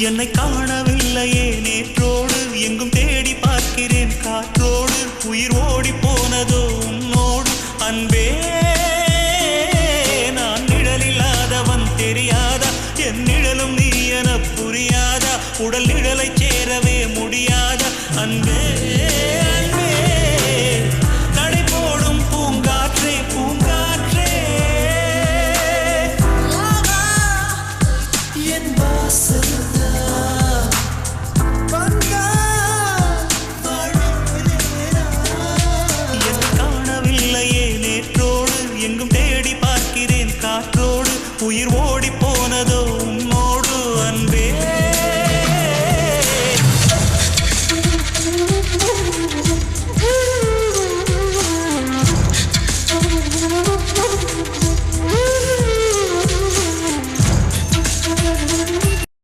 என்னை காணவில்லையே நேற்றோடு எங்கும் தேடி பார்க்கிறேன் காற்றோடு உயிர் ஓடி போனதோ உன்னோடு அன்பே நான் நிழலில்லாதவன் தெரியாதா என் நிழலும் நீ என புரியாதா உடல் நிழலை சேரவே முடியாதா அன்பே அன்பே நடை போடும் பூங்காற்றே பூங்காற்றே என் வாசல்